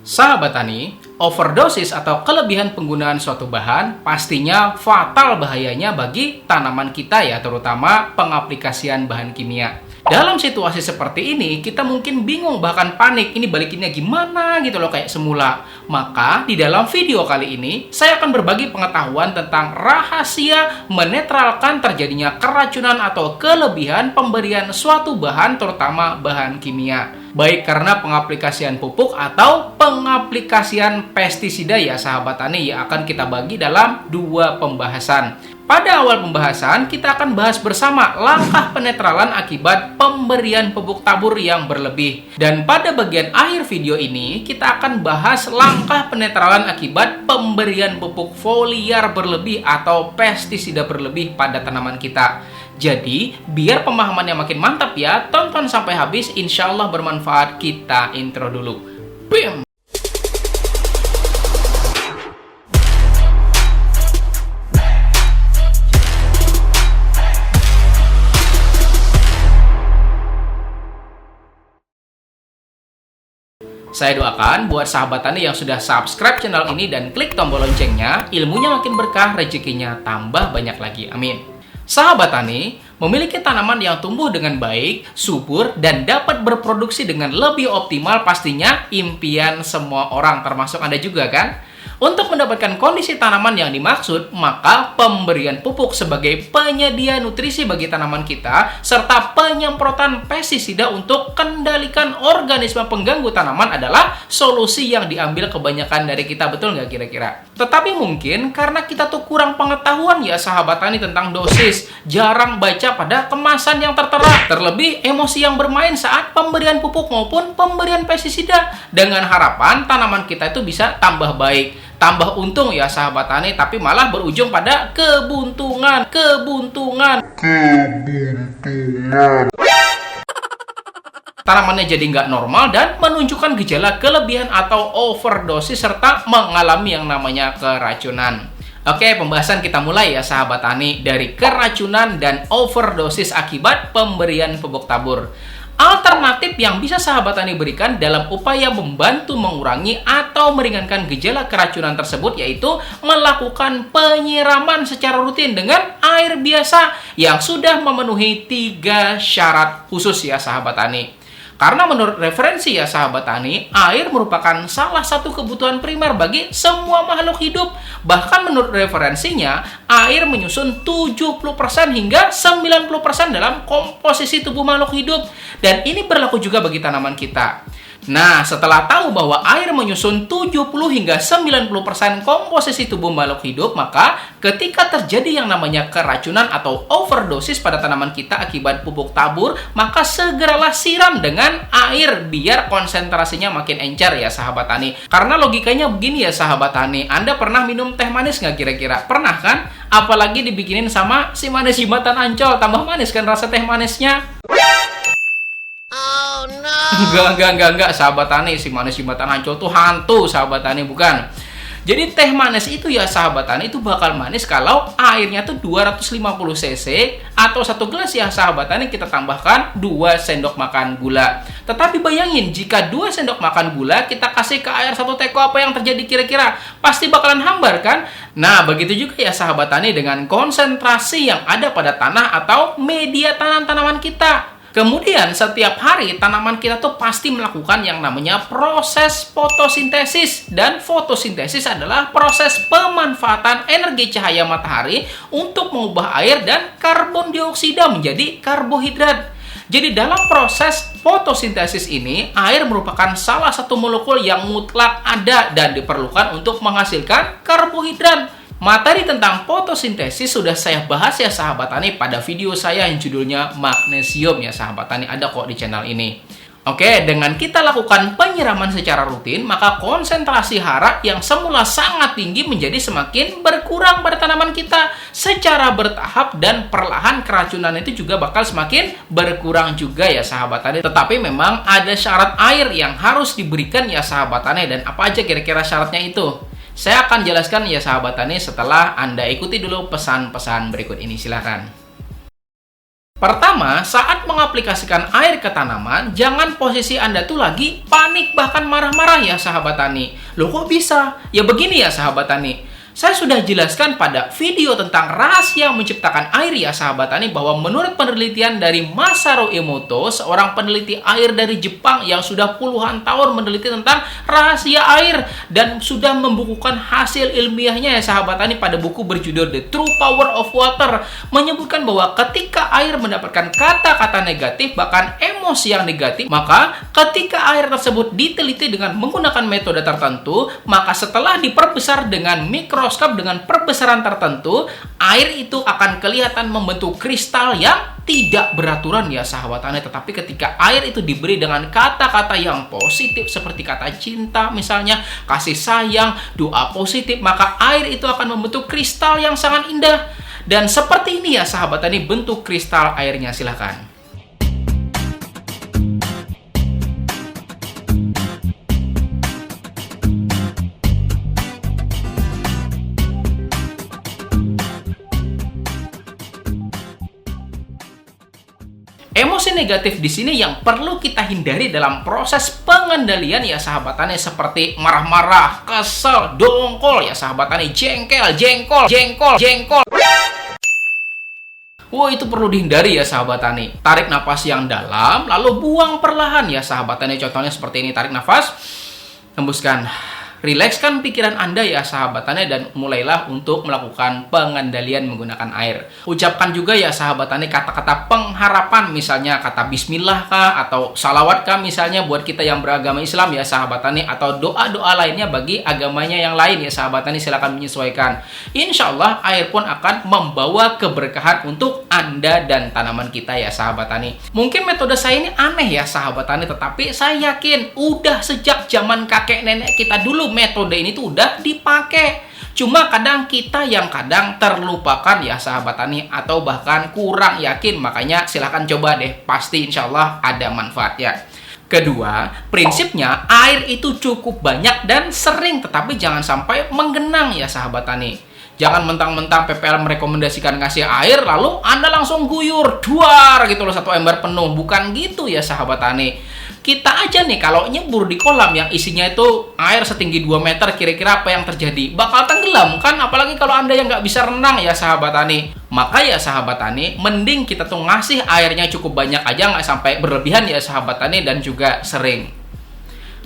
Sahabat tani, overdosis atau kelebihan penggunaan suatu bahan pastinya fatal bahayanya bagi tanaman kita ya, terutama pengaplikasian bahan kimia. Dalam situasi seperti ini, kita mungkin bingung bahkan panik, ini balikinnya gimana gitu loh kayak semula. Maka di dalam video kali ini, saya akan berbagi pengetahuan tentang rahasia menetralkan terjadinya keracunan atau kelebihan pemberian suatu bahan, terutama bahan kimia. Baik karena pengaplikasian pupuk atau pengaplikasian pestisida ya sahabat tani, yang akan kita bagi dalam dua pembahasan. Pada awal pembahasan, kita akan bahas bersama langkah penetralan akibat pemberian pupuk tabur yang berlebih. Dan pada bagian akhir video ini, kita akan bahas langkah penetralan akibat pemberian pupuk foliar berlebih atau pestisida berlebih pada tanaman kita. Jadi, biar pemahamannya makin mantap ya, tonton sampai habis, insya Allah bermanfaat. Kita intro dulu. Bim! Saya doakan buat sahabat tani yang sudah subscribe channel ini dan klik tombol loncengnya, ilmunya makin berkah, rezekinya tambah banyak lagi. Amin. Sahabat tani, memiliki tanaman yang tumbuh dengan baik, subur, dan dapat berproduksi dengan lebih optimal pastinya impian semua orang, termasuk Anda juga kan? Untuk mendapatkan kondisi tanaman yang dimaksud, maka pemberian pupuk sebagai penyedia nutrisi bagi tanaman kita, serta penyemprotan pestisida untuk kendalikan organisme pengganggu tanaman adalah solusi yang diambil kebanyakan dari kita, betul nggak kira-kira? Tetapi mungkin karena kita tuh kurang pengetahuan ya sahabat tani tentang dosis, jarang baca pada kemasan yang tertera, terlebih emosi yang bermain saat pemberian pupuk maupun pemberian pestisida, dengan harapan tanaman kita itu bisa tambah baik, tambah untung ya sahabat tani, tapi malah berujung pada kebuntungan. Tanamannya jadi nggak normal dan menunjukkan gejala kelebihan atau overdosis serta mengalami yang namanya keracunan. Oke, pembahasan kita mulai ya sahabat tani dari keracunan dan overdosis akibat pemberian pupuk tabur. Alternatif yang bisa sahabat tani berikan dalam upaya membantu mengurangi atau meringankan gejala keracunan tersebut yaitu melakukan penyiraman secara rutin dengan air biasa yang sudah memenuhi 3 syarat khusus ya sahabat tani. Karena menurut referensi ya sahabat tani, air merupakan salah satu kebutuhan primer bagi semua makhluk hidup. Bahkan menurut referensinya, air menyusun 70% hingga 90% dalam komposisi tubuh makhluk hidup. Dan ini berlaku juga bagi tanaman kita. Nah, setelah tahu bahwa air menyusun 70 hingga 90% komposisi tubuh makhluk hidup, maka ketika terjadi yang namanya keracunan atau overdosis pada tanaman kita akibat pupuk tabur, maka segeralah siram dengan air biar konsentrasinya makin encer ya sahabat tani. Karena logikanya begini ya sahabat tani, Anda pernah minum teh manis nggak kira-kira? Pernah kan? Apalagi dibikinin sama si manis jembatan Ancol, tambah manis kan rasa teh manisnya. Oh no. Enggak, sahabat tani, si manis jembatan Ancol tuh hantu sahabat tani, bukan. Jadi teh manis itu ya sahabat tani itu bakal manis kalau airnya tuh 250 cc atau 1 gelas ya sahabat tani kita tambahkan 2 sendok makan gula. Tetapi bayangin jika 2 sendok makan gula kita kasih ke air 1 teko, apa yang terjadi kira-kira? Pasti bakalan hambar kan? Nah, begitu juga ya sahabat tani dengan konsentrasi yang ada pada tanah atau media tanam tanaman kita. Kemudian setiap hari tanaman kita tuh pasti melakukan yang namanya proses fotosintesis. Dan fotosintesis adalah proses pemanfaatan energi cahaya matahari untuk mengubah air dan karbon dioksida menjadi karbohidrat. Jadi dalam proses fotosintesis ini, air merupakan salah satu molekul yang mutlak ada dan diperlukan untuk menghasilkan karbohidrat. Materi tentang fotosintesis sudah saya bahas ya sahabat tani pada video saya yang judulnya magnesium ya sahabat tani, ada kok di channel ini. Oke, dengan kita lakukan penyiraman secara rutin, maka konsentrasi hara yang semula sangat tinggi menjadi semakin berkurang pada tanaman kita. Secara bertahap dan perlahan keracunan itu juga bakal semakin berkurang juga ya sahabat tani. Tetapi memang ada syarat air yang harus diberikan ya sahabat tani, dan apa aja kira-kira syaratnya itu? Saya akan jelaskan ya sahabat tani setelah Anda ikuti dulu pesan-pesan berikut ini, silahkan. Pertama, saat mengaplikasikan air ke tanaman, jangan posisi Anda tuh lagi panik bahkan marah-marah ya sahabat tani. Loh kok bisa? Ya begini ya sahabat tani. Saya sudah jelaskan pada video tentang rahasia menciptakan air ya sahabat tani, bahwa menurut penelitian dari Masaru Emoto, seorang peneliti air dari Jepang yang sudah puluhan tahun meneliti tentang rahasia air dan sudah membukukan hasil ilmiahnya ya sahabat tani pada buku berjudul The True Power of Water, menyebutkan bahwa ketika air mendapatkan kata-kata negatif bahkan emosi yang negatif, maka ketika air tersebut diteliti dengan menggunakan metode tertentu, maka setelah diperbesar dengan mikroskop dengan perbesaran tertentu, air itu akan kelihatan membentuk kristal yang tidak beraturan ya sahabat tani. Tetapi ketika air itu diberi dengan kata-kata yang positif seperti kata cinta misalnya, kasih sayang, doa positif, maka air itu akan membentuk kristal yang sangat indah. Dan seperti ini ya sahabat tani bentuk kristal airnya, silahkan. Emosi negatif di sini yang perlu kita hindari dalam proses pengendalian ya sahabat tani, seperti marah-marah, kesel, dongkol ya sahabat tani, jengkel, jengkol. Wah, itu perlu dihindari ya sahabat tani. Tarik nafas yang dalam, lalu buang perlahan ya sahabat tani. Contohnya seperti ini, tarik nafas, hembuskan. Rilekskan pikiran Anda ya sahabat tani, dan mulailah untuk melakukan pengendalian menggunakan air. Ucapkan juga ya sahabat tani kata-kata pengharapan, misalnya kata bismillah kah, atau salawat kah misalnya buat kita yang beragama Islam ya sahabat tani, atau doa-doa lainnya bagi agamanya yang lain ya sahabat tani, silakan menyesuaikan. Insya Allah air pun akan membawa keberkahan untuk Anda dan tanaman kita ya sahabat tani. Mungkin metode saya ini aneh ya sahabat tani, tetapi saya yakin udah sejak zaman kakek nenek kita dulu metode ini tuh udah dipakai. Cuma kadang kita yang kadang terlupakan ya sahabat tani, atau bahkan kurang yakin. Makanya silahkan coba deh, pasti insya Allah ada manfaatnya. Kedua, prinsipnya air itu cukup banyak dan sering, tetapi jangan sampai menggenang ya sahabat tani. Jangan mentang-mentang PPL merekomendasikan ngasih air lalu Anda langsung guyur duar gitu loh, 1 ember penuh. Bukan gitu ya sahabat tani. Kita aja nih kalau nyebur di kolam yang isinya itu air setinggi 2 meter, kira-kira apa yang terjadi? Bakal tenggelam kan? Apalagi kalau Anda yang nggak bisa renang ya sahabat tani. Maka ya sahabat tani, mending kita tuh ngasih airnya cukup banyak aja, nggak sampai berlebihan ya sahabat tani, dan juga sering.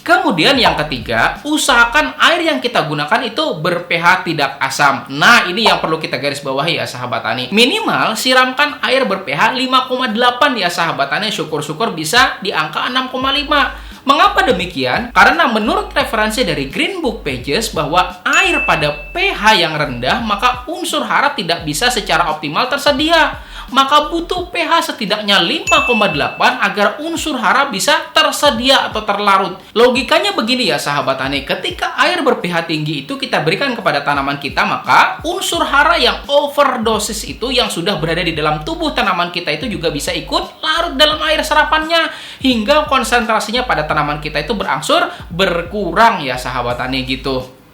Kemudian yang ketiga, usahakan air yang kita gunakan itu ber-pH tidak asam. Nah, ini yang perlu kita garis bawahi ya sahabat tani. Minimal siramkan air ber-pH 5,8 ya sahabat tani. Syukur-syukur bisa di angka 6,5. Mengapa demikian? Karena menurut referensi dari Green Book Pages bahwa air pada pH yang rendah, maka unsur hara tidak bisa secara optimal tersedia. Maka butuh pH setidaknya 5,8 agar unsur hara bisa tersedia atau terlarut. Logikanya begini ya sahabat tani, ketika air ber-pH tinggi itu kita berikan kepada tanaman kita, maka unsur hara yang overdosis itu yang sudah berada di dalam tubuh tanaman kita itu juga bisa ikut larut dalam air serapannya, hingga konsentrasinya pada tanaman kita itu berangsur berkurang ya sahabat tani gitu.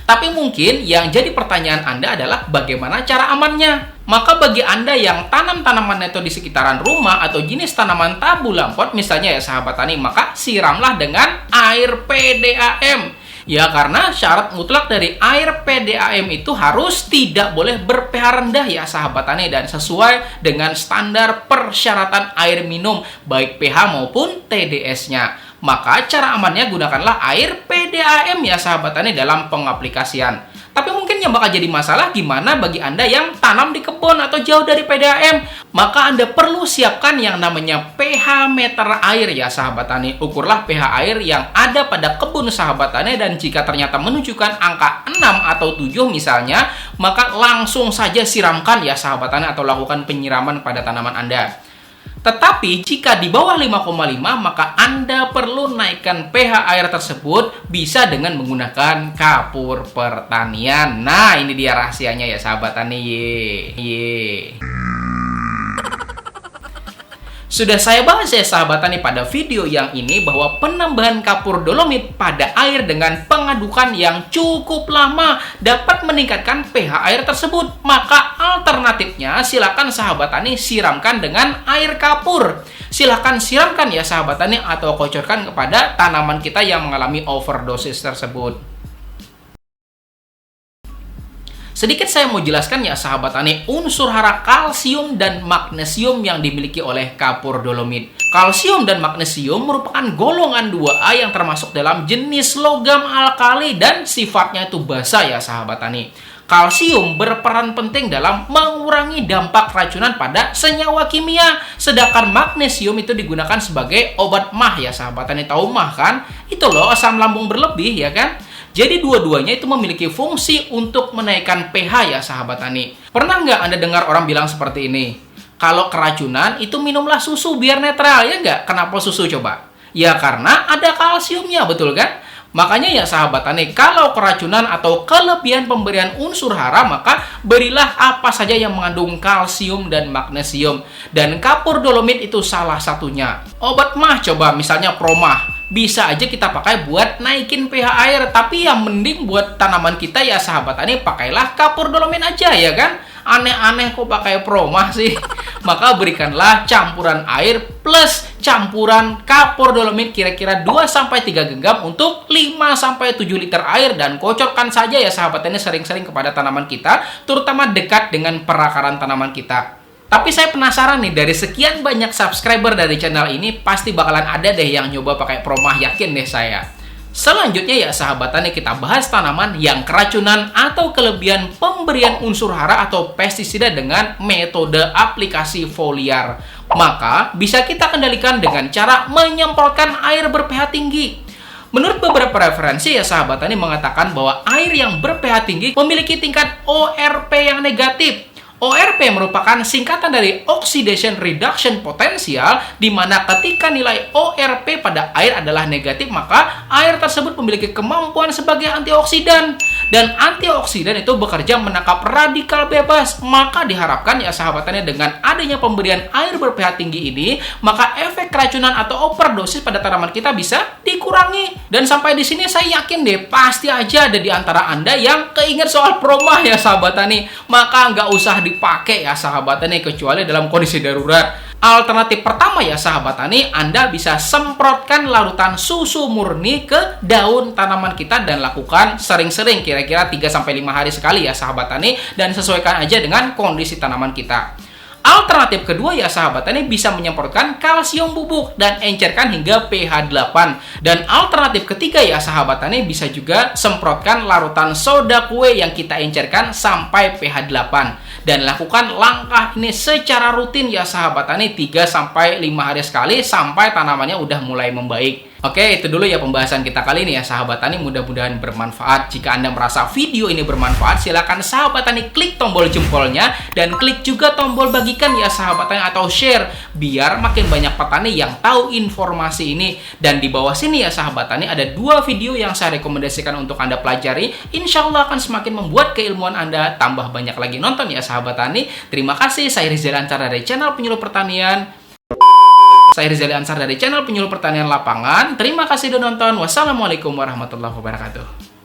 Tapi mungkin yang jadi pertanyaan Anda adalah bagaimana cara amannya? Maka bagi Anda yang tanam tanaman itu di sekitaran rumah atau jenis tanaman tabu lampot misalnya ya sahabat tani, maka siramlah dengan air PDAM. Ya, karena syarat mutlak dari air PDAM itu harus tidak boleh ber-pH rendah ya sahabat tani, dan sesuai dengan standar persyaratan air minum baik pH maupun TDS-nya. Maka cara amannya gunakanlah air PDAM ya sahabat tani dalam pengaplikasian. Tapi mungkin yang bakal jadi masalah gimana bagi Anda yang tanam di kebun atau jauh dari PDAM? Maka Anda perlu siapkan yang namanya pH meter air ya sahabat tani. Ukurlah pH air yang ada pada kebun sahabat tani, dan jika ternyata menunjukkan angka 6 atau 7 misalnya, maka langsung saja siramkan ya sahabat tani, atau lakukan penyiraman pada tanaman Anda. Tetapi jika di bawah 5,5, maka Anda perlu naikkan pH air tersebut bisa dengan menggunakan kapur pertanian. Nah, ini dia rahasianya ya sahabat tani. Sudah saya bahas ya sahabat tani pada video yang ini bahwa penambahan kapur dolomit pada air dengan pengadukan yang cukup lama dapat meningkatkan pH air tersebut. Maka alternatifnya silakan sahabat tani siramkan dengan air kapur. Silahkan siramkan ya sahabat tani atau kocorkan kepada tanaman kita yang mengalami overdosis tersebut. Sedikit saya mau jelaskan ya sahabat tani unsur hara kalsium dan magnesium yang dimiliki oleh kapur dolomit. Kalsium dan magnesium merupakan golongan 2A yang termasuk dalam jenis logam alkali dan sifatnya itu basa ya sahabat tani. Kalsium berperan penting dalam mengurangi dampak keracunan pada senyawa kimia. Sedangkan magnesium itu digunakan sebagai obat mah ya sahabat tani. Tahu mah kan? Itu loh asam lambung berlebih ya kan? Jadi dua-duanya itu memiliki fungsi untuk menaikkan pH ya sahabat tani. Pernah nggak Anda dengar orang bilang seperti ini? Kalau keracunan itu minumlah susu biar netral ya nggak? Kenapa susu coba? Ya karena ada kalsiumnya betul kan? Makanya ya sahabat tani, kalau keracunan atau kelebihan pemberian unsur hara, maka berilah apa saja yang mengandung kalsium dan magnesium. Dan kapur dolomit itu salah satunya. Obat mah coba misalnya promah. Bisa aja kita pakai buat naikin pH air, tapi yang mending buat tanaman kita ya sahabat tani, pakailah kapur dolomit aja ya kan? Aneh-aneh kok pakai promah sih. Maka berikanlah campuran air plus campuran kapur dolomit kira-kira 2-3 genggam untuk 5-7 liter air dan kocorkan saja ya sahabat tani sering-sering kepada tanaman kita, terutama dekat dengan perakaran tanaman kita. Tapi saya penasaran nih, dari sekian banyak subscriber dari channel ini, pasti bakalan ada deh yang nyoba pakai promah, yakin deh saya. Selanjutnya ya sahabat tani, kita bahas tanaman yang keracunan atau kelebihan pemberian unsur hara atau pestisida dengan metode aplikasi foliar. Maka bisa kita kendalikan dengan cara menyemprotkan air ber-pH tinggi. Menurut beberapa referensi ya sahabat tani mengatakan bahwa air yang ber-pH tinggi memiliki tingkat ORP yang negatif. ORP merupakan singkatan dari Oxidation Reduction Potential, di mana ketika nilai ORP pada air adalah negatif, maka air tersebut memiliki kemampuan sebagai antioksidan. Dan antioksidan itu bekerja menangkap radikal bebas. Maka diharapkan ya sahabatannya dengan adanya pemberian air ber-pH tinggi ini, maka efek keracunan atau overdosis pada tanaman kita bisa dikurangi. Dan sampai di sini saya yakin deh, pasti aja ada di antara Anda yang keinget soal promah ya sahabat tani. Maka nggak usah dipakai ya sahabat tani kecuali dalam kondisi darurat. Alternatif pertama ya sahabat tani, Anda bisa semprotkan larutan susu murni ke daun tanaman kita dan lakukan sering-sering, kira-kira 3-5 hari sekali ya sahabat tani, dan sesuaikan aja dengan kondisi tanaman kita. Alternatif kedua ya sahabat tani, bisa menyemprotkan kalsium bubuk dan encerkan hingga pH 8. Dan alternatif ketiga ya sahabat tani, bisa juga semprotkan larutan soda kue yang kita encerkan sampai pH 8. Dan lakukan langkah ini secara rutin ya sahabat tani, 3-5 hari sekali sampai tanamannya udah mulai membaik. Oke, itu dulu ya pembahasan kita kali ini ya sahabat tani, mudah-mudahan bermanfaat. Jika Anda merasa video ini bermanfaat, silakan sahabat tani klik tombol jempolnya dan klik juga tombol bagikan ya sahabat tani atau share, biar makin banyak petani yang tahu informasi ini. Dan di bawah sini ya sahabat tani ada 2 video yang saya rekomendasikan untuk Anda pelajari. Insya Allah akan semakin membuat keilmuan Anda tambah banyak lagi. Nonton ya sahabat tani. Terima kasih, saya Rizal Ansar dari channel Penyuluh Pertanian. Saya Rizal Ansar dari channel Penyuluh Pertanian Lapangan. Terima kasih sudah nonton. Wassalamualaikum warahmatullahi wabarakatuh.